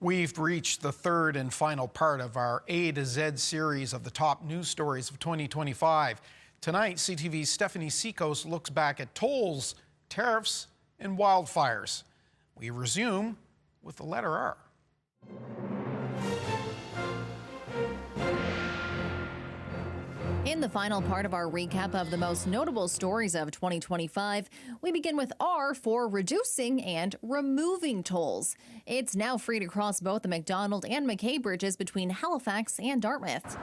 We've reached the third and final part of our A to Z series of the top news stories of 2025. Tonight, CTV's Stephanie Seekos looks back at tolls, tariffs, and wildfires. We resume with the letter R. In the final part of our recap of the most notable stories of 2025, we begin with R for reducing and removing tolls. It's now free to cross both the McDonald and McKay bridges between Halifax and Dartmouth.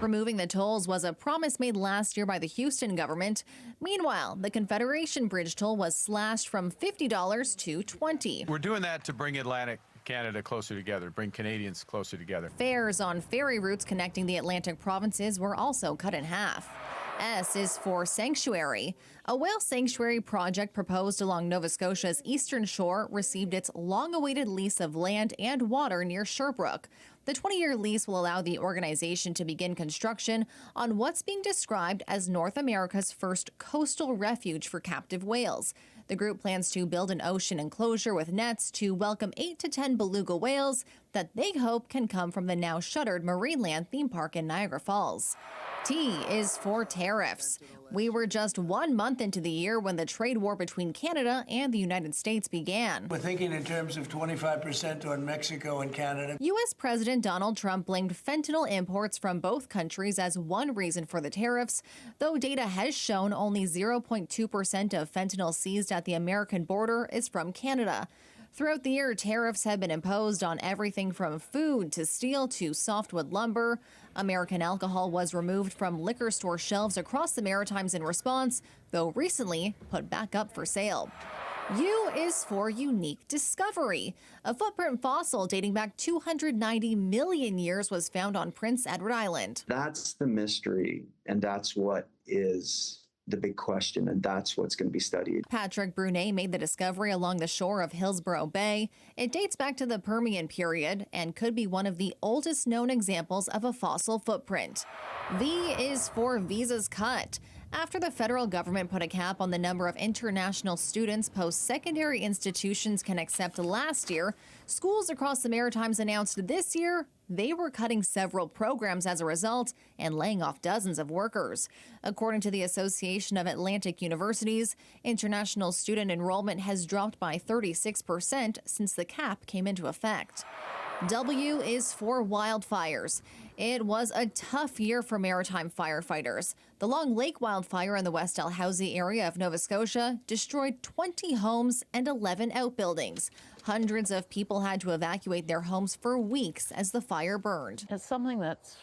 Removing the tolls was a promise made last year by the Houston government. Meanwhile, the Confederation Bridge toll was slashed from $50 to $20. We're doing that to bring Atlantic Canada closer together, bring Canadians closer together. Fares on ferry routes connecting the Atlantic provinces were also cut in half. S is for sanctuary. A whale sanctuary project proposed along Nova Scotia's eastern shore received its long-awaited lease of land and water near Sherbrooke. The 20-year lease will allow the organization to begin construction on what's being described as North America's first coastal refuge for captive whales. The group plans to build an ocean enclosure with nets to welcome 8 to 10 beluga whales that they hope can come from the now shuttered Marineland theme park in Niagara Falls. T is for tariffs. We were just 1 month into the year when the trade war between Canada and the United States began. We're thinking in terms of 25% on Mexico and Canada. U.S. President Donald Trump blamed fentanyl imports from both countries as one reason for the tariffs, though data has shown only 0.2% of fentanyl seized at the American border is from Canada. Throughout the year, tariffs have been imposed on everything from food to steel to softwood lumber. American alcohol was removed from liquor store shelves across the Maritimes in response, though recently put back up for sale. U is for unique discovery. A footprint fossil dating back 290 million years was found on Prince Edward Island. That's the mystery, and that's what is the big question, and that's what's going to be studied. Patrick Brunet made the discovery along the shore of Hillsborough Bay. It dates back to the Permian period and could be one of the oldest known examples of a fossil footprint. V is for visas cut. After the federal government put a cap on the number of international students post-secondary institutions can accept last year, schools across the Maritimes announced this year they were cutting several programs as a result and laying off dozens of workers. According to the Association of Atlantic Universities, international student enrollment has dropped by 36% since the cap came into effect. W is for wildfires. It was a tough year for maritime firefighters. The Long Lake wildfire in the West Dalhousie area of Nova Scotia destroyed 20 homes and 11 outbuildings. Hundreds of people had to evacuate their homes for weeks as the fire burned. It's something that's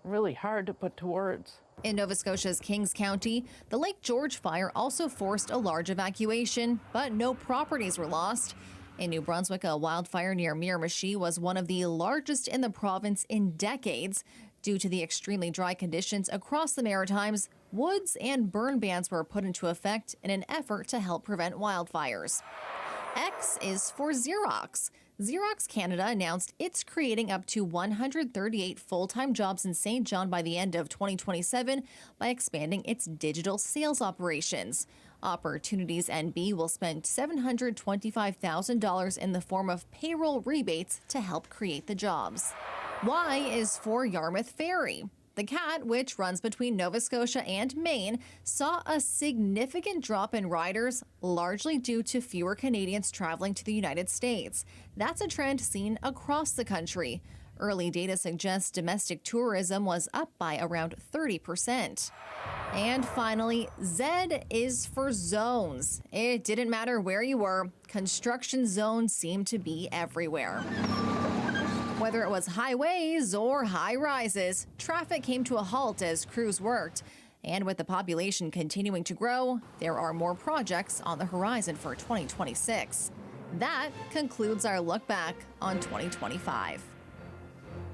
really hard to put to words. In Nova Scotia's Kings County, the Lake George fire also forced a large evacuation, but no properties were lost. In New Brunswick, a wildfire near Miramichi was one of the largest in the province in decades. Due to the extremely dry conditions across the Maritimes, woods and burn bans were put into effect in an effort to help prevent wildfires. X is for Xerox. Xerox Canada announced it's creating up to 138 full-time jobs in St. John by the end of 2027 by expanding its digital sales operations. Opportunities NB will spend $725,000 in the form of payroll rebates to help create the jobs. Y is for Yarmouth Ferry. The CAT, which runs between Nova Scotia and Maine, saw a significant drop in riders, largely due to fewer Canadians traveling to the United States. That's a trend seen across the country. Early data suggests domestic tourism was up by around 30%. And finally, Z is for zones. It didn't matter where you were, construction zones seemed to be everywhere. Whether it was highways or high rises, traffic came to a halt as crews worked. And with the population continuing to grow, there are more projects on the horizon for 2026. That concludes our look back on 2025.